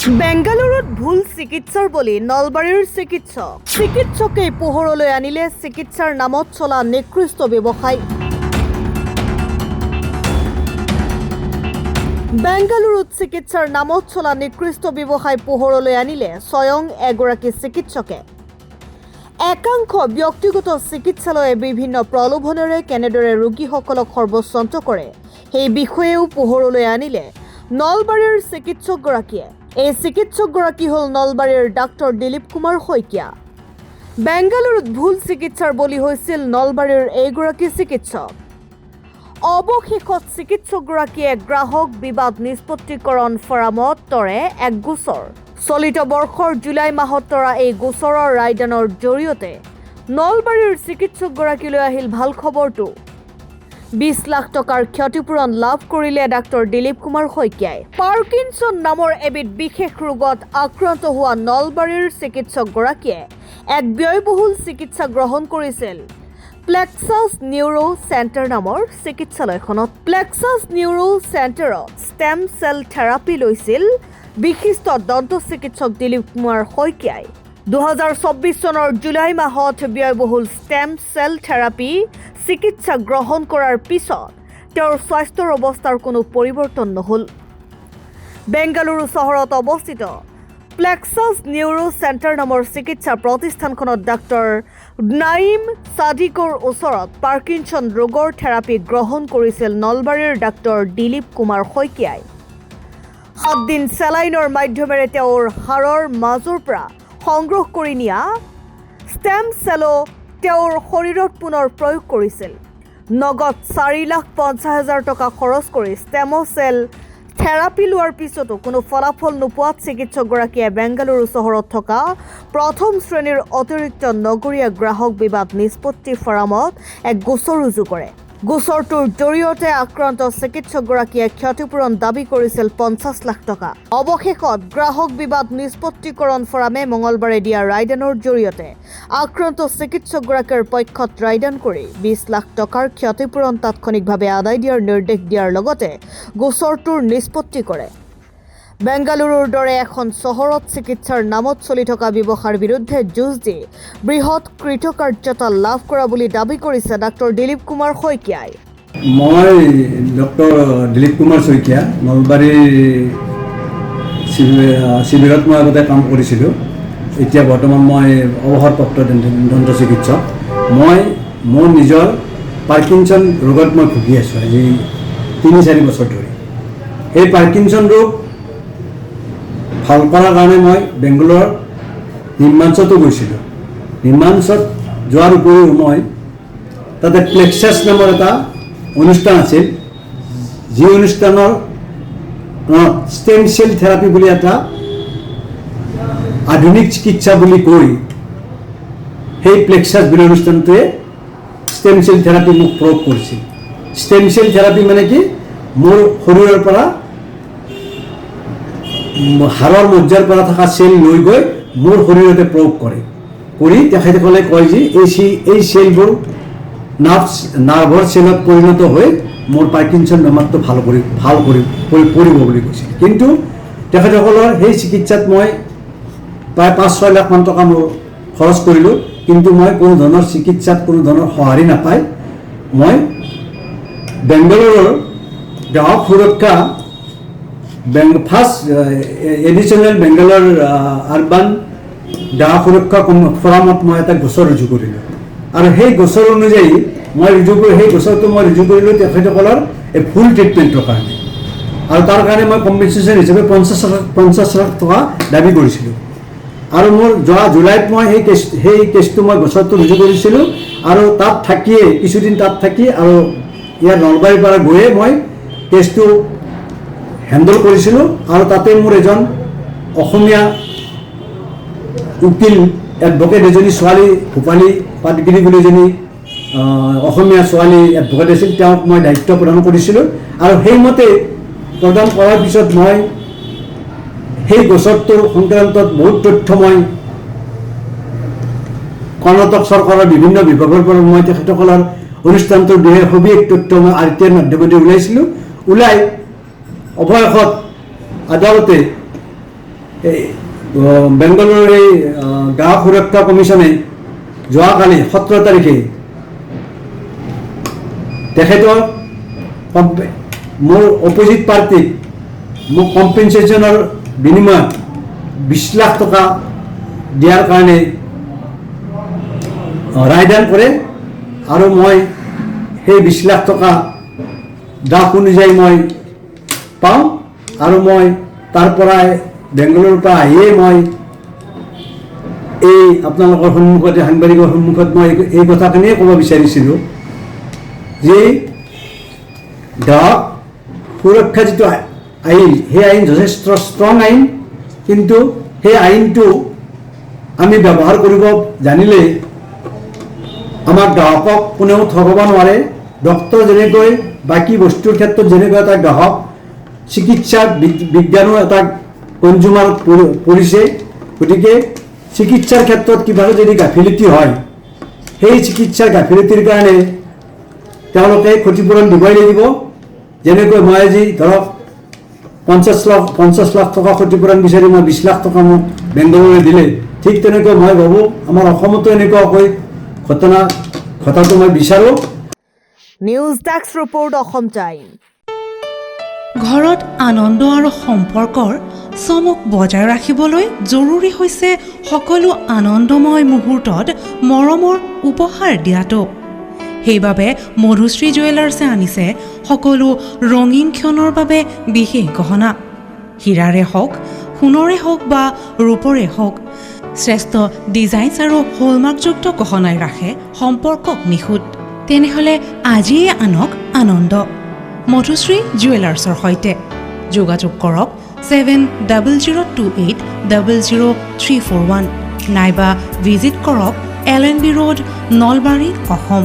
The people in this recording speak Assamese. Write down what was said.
বেংগালুৰুত ভুল চিকিৎসাৰ বলি নলবাৰীৰ চিকিৎসকে পোহৰলৈ আনিলে চিকিৎসাৰ নামত চলা নিকৃষ্ট ব্যৱসায়। বেংগালুৰুত চিকিৎসাৰ নামত চলা নিকৃষ্ট ব্যৱসায় পোহৰলৈ আনিলে স্বয়ং এগৰাকী চিকিৎসকে। একাংশ ব্যক্তিগত চিকিৎসালয়ে বিভিন্ন প্ৰলোভনেৰে কেনেদৰে ৰোগীসকলক সৰ্বস্বান্ত কৰে সেই বিষয়েও পোহৰলৈ আনিলে নলবাৰীৰ চিকিৎসকগৰাকীয়ে। এই চিকিৎসকগৰাকী হ'ল নলবাৰীৰ ডাক্তৰ দিলীপ কুমাৰ শইকীয়া। বেংগালুৰুত ভুল চিকিৎসাৰ বলি হৈছিল নলবাৰীৰ এইগৰাকী চিকিৎসক। অৱশেষত চিকিৎসকগৰাকীয়ে গ্ৰাহক বিবাদ নিষ্পত্তিকৰণ ফৰামত তৰে এক গোচৰ। চলিত বৰ্ষৰ জুলাই মাহত তৰা এই গোচৰৰ ৰায়দানৰ জৰিয়তে নলবাৰীৰ চিকিৎসকগৰাকীলৈ আহিল ভাল খবৰটো। 20 লাখ টকাৰ ক্ষতিপূৰণ লাভ কৰিলে ডাক্তৰ দিলীপ কুমাৰ শইকীয়াই। পাৰ্কিনছন নামৰ এবিধ বিশেষ ৰোগত আক্ৰান্ত হোৱা নলবাৰীৰ চিকিৎসকগৰাকীয়ে এক ব্যয়বহুল চিকিৎসা গ্ৰহণ কৰিছিল প্লেক্সাছ নিউৰো চেণ্টাৰ নামৰ চিকিৎসালয়খনত। প্লেক্সাছ নিউৰো চেণ্টাৰত ষ্টেম চেল থেৰাপি লৈছিল বিশিষ্ট দন্ত চিকিৎসক দিলীপ কুমাৰ শইকীয়াই। 2024 চনৰ জুলাই মাহত ব্যয়বহুল ষ্টেম চেল থেৰাপি চিকিৎসা গ্ৰহণ কৰাৰ পিছত তেওঁৰ স্বাস্থ্যৰ অৱস্থাৰ কোনো পৰিৱৰ্তন নহ'ল। বেংগালুৰু চহৰত অৱস্থিত প্লেক্সাছ নিউৰো চেণ্টাৰ নামৰ চিকিৎসা প্ৰতিষ্ঠানখনত ডাক্তৰ নাইম ছাদিকৰ ওচৰত পাৰ্কিনছন ৰোগৰ থেৰাপি গ্ৰহণ কৰিছিল নলবাৰীৰ ডাক্তৰ দিলীপ কুমাৰ শইকীয়াই। 7 দিন চেলাইনৰ মাধ্যমেৰে তেওঁৰ হাড়ৰ মাজৰ পৰা সংগ্ৰহ কৰি নিয়া ষ্টেম চেলো তেওঁৰ শৰীৰত পুনৰ প্ৰয়োগ কৰিছিল। নগদ 4,50,000 টকা খৰচ কৰি ষ্টেম চেল থেৰাপি লোৱাৰ পিছতো কোনো ফলাফল নোপোৱাত চিকিৎসকগৰাকীয়ে বেংগালুৰু চহৰত থকা প্ৰথম শ্ৰেণীৰ অতিৰিক্ত নগৰীয়া গ্ৰাহক বিবাদ নিষ্পত্তি ফৰামত এক গোচৰ ৰুজু কৰে। গোচৰটোৰ জৰিয়তে আক্ৰান্ত চিকিৎসকগৰাকীয়ে ক্ষতিপূৰণ দাবী কৰিছিল 50 লাখ টকা। অৱশেষত গ্ৰাহক বিবাদ নিষ্পত্তিকৰণ ফৰামে মঙলবাৰে দিয়া ৰায়দানৰ জৰিয়তে আক্ৰান্ত চিকিৎসকগৰাকীৰ পক্ষত ৰায়দান কৰি 20 লাখ টকাৰ ক্ষতিপূৰণ তাৎক্ষণিকভাৱে আদায় দিয়াৰ নিৰ্দেশ দিয়াৰ লগতে গোচৰটোৰ নিষ্পত্তি কৰে। বেংগালুৰুৰ দৰে এখন চহৰত চিকিৎসাৰ নামত চলি থকা ব্যৱসায়ৰ বিৰুদ্ধে যুঁজ দি বৃহৎ কৃতকাৰ্যতা লাভ কৰা বুলি দাবী কৰিছে ডাক্তৰ দিলীপ কুমাৰ শইকীয়াই। মই ডক্টৰ দিলীপ কুমাৰ শইকীয়া নলবাৰীৰ শিবিৰত মই আগতে কাম কৰিছিলোঁ। এতিয়া বৰ্তমান মই অৱসৰপ্ৰাপ্ত দন্ত চিকিৎসক। মই মোৰ নিজৰ পাৰ্কিনছন ৰোগত মই ভুগি আছোঁ আজি 3-4 বছৰ ধৰি। এই পাৰ্কিনছন ৰোগ ভাল কৰাৰ কাৰণে মই বেংগলোৰৰ নিৰ্মাঞ্চতো গৈছিলোঁ। নিৰ্মাঞ্চত যোৱাৰ উপৰিও মই তাতে প্লেক্সাছ নামৰ এটা অনুষ্ঠান আছিল, যি অনুষ্ঠানৰ ষ্টেম চেল থেৰাপি বুলি এটা আধুনিক চিকিৎসা বুলি কৈ সেই প্লেক্সাছ বুলি অনুষ্ঠানটোৱে ষ্টেম চেল থেৰাপি মোক প্ৰয়োগ কৰিছিল। ষ্টেম চেল থেৰাপি মানে কি, মোৰ শৰীৰৰ পৰা হাড়ৰ মজ্জাৰ পৰা থকা চেল লৈ গৈ মোৰ শৰীৰতে প্ৰয়োগ কৰি তেখেতসকলে কয় যে এই চেলবোৰ নাৰ্ভৰ চেলত পৰিণত হৈ মোৰ পাৰ্কিনছন বেমাৰটো ভাল পৰিব বুলি কৈছিল। কিন্তু তেখেতসকলৰ সেই চিকিৎসাত মই প্ৰায় 5-6 লাখ মান টকা মোৰ খৰচ কৰিলোঁ, কিন্তু মই কোনো ধৰণৰ চিকিৎসাত কোনো ধৰণৰ সঁহাৰি নাপাই মই বেংগালুৰুৰ গ্ৰাহক সুৰক্ষা ফাৰ্ষ্ট এডিশ্যনেল বেংগালোৰ আৰ্বান গ্ৰাহক সুৰক্ষা ফৰামত মই এটা গোচৰ ৰুজু কৰিলোঁ। আৰু সেই গোচৰ অনুযায়ী সেই গোচৰটো মই ৰুজু কৰিলোঁ তেখেতসকলৰ এই ফুল ট্ৰিটমেণ্টৰ কাৰণে। আৰু তাৰ কাৰণে মই কম্পেনচেশ্যন হিচাপে 50 লাখ টকা দাবী কৰিছিলোঁ। আৰু মোৰ যোৱা জুলাইত মই সেই কেছটো মই গোচৰটো ৰুজু কৰিছিলোঁ। আৰু তাত থাকিয়ে কিছুদিন তাত থাকি আৰু ইয়াৰ নলবাৰীৰ পৰা গৈয়ে মই কেছটো হেণ্ডেল কৰিছিলোঁ। আৰু তাতে মোৰ এজন অসমীয়া উকিল এডভকেট এজনী ছোৱালী ভূপালী পাটগিৰি বুলি এজনী অসমীয়া ছোৱালী এডভকেট আছিল, তেওঁক মই দায়িত্ব প্ৰদান কৰিছিলোঁ। আৰু সেইমতে প্ৰদান কৰাৰ পিছত মই সেই গোচৰটোৰ সংক্ৰান্তত বহুত তথ্য মই কৰ্ণাটক চৰকাৰৰ বিভিন্ন বিভাগৰ পৰা মই তেখেতসকলৰ অনুষ্ঠানটোৰ বিষয়ে সবিশেষ তথ্য মই RTIৰ মাধ্যমেৰে ওলাই অৱশেষত আদালতে এই বেংগলোৰৰ এই গ্ৰাহক সুৰক্ষা কমিশ্যনে যোৱাকালি 17 তাৰিখে তেখেতৰ মোৰ অপজিট পাৰ্টিক মোক কম্পেনচেশ্যনৰ বিনিময়ত 20 লাখ টকা দিয়াৰ কাৰণে ৰায়দান কৰে আৰু মই সেই 20 লাখ টকা ড্ৰাফ্ট অনুযায়ী মই পাওঁ আৰু মই তাৰ পৰাই বেংগলোৰৰ পৰা আহিয়ে মই এই আপোনালোকৰ সন্মুখতে সাংবাদিকৰ সন্মুখত মই এই কথাখিনিয়ে ক'ব বিচাৰিছিলোঁ যে গ্ৰাহক সুৰক্ষা যিটো আইন সেই আইন যথেষ্ট ষ্ট্ৰং আইন কিন্তু সেই আইনটো আমি ব্যৱহাৰ কৰিব জানিলে আমাৰ গ্ৰাহকক কোনেও ঠগাব নোৱাৰে ডক্টৰ যেনেকৈ বাকী বস্তুৰ ক্ষেত্ৰত যেনেকৈ এটা গ্ৰাহক চিকিৎসা বিজ্ঞানো এটা কনজিউমাৰত পৰিছে গতিকে চিকিৎসাৰ ক্ষেত্ৰত কিবা যদি গাফিলতি হয় সেই চিকিৎসাৰ গাফিলতিৰ কাৰণে তেওঁলোকে ক্ষতিপূৰণ দিবই লাগিব যেনেকৈ মই আজি ধৰক 50 লাখ টকা ক্ষতিপূৰণ বিচাৰি মই 20 লাখ টকা মোক বেংগলোৰে দিলে ঠিক তেনেকৈ মই ভাবোঁ আমাৰ অসমতো এনেকুৱাকৈ ঘটনা ঘটাটো মই বিচাৰোঁ news desk report Assam time ঘৰত আনন্দ আৰু সম্পৰ্কৰ চমক বজাই ৰাখিবলৈ জৰুৰী হৈছে সকলো আনন্দময় মুহূৰ্তত মৰমৰ উপহাৰ দিয়াটো সেইবাবে মধুশ্ৰী জুৱেলাৰ্ছে আনিছে সকলো ৰঙীন ক্ষণৰ বাবে বিশেষ গহনা হীৰাৰে হওক সোণৰে হওক বা ৰূপৰে হওক শ্ৰেষ্ঠ ডিজাইনছ আৰু হলমাৰ্কযুক্ত গহনাই ৰাখে সম্পৰ্কক নিখুঁত তেনেহ'লে আজিয়ে আনক আনন্দ মধুশ্ৰী জুৱেলাৰ্ছৰ সৈতে যোগাযোগ কৰক 7002800341 নাইবা ভিজিট কৰক LNB ৰোড নলবাৰী অসম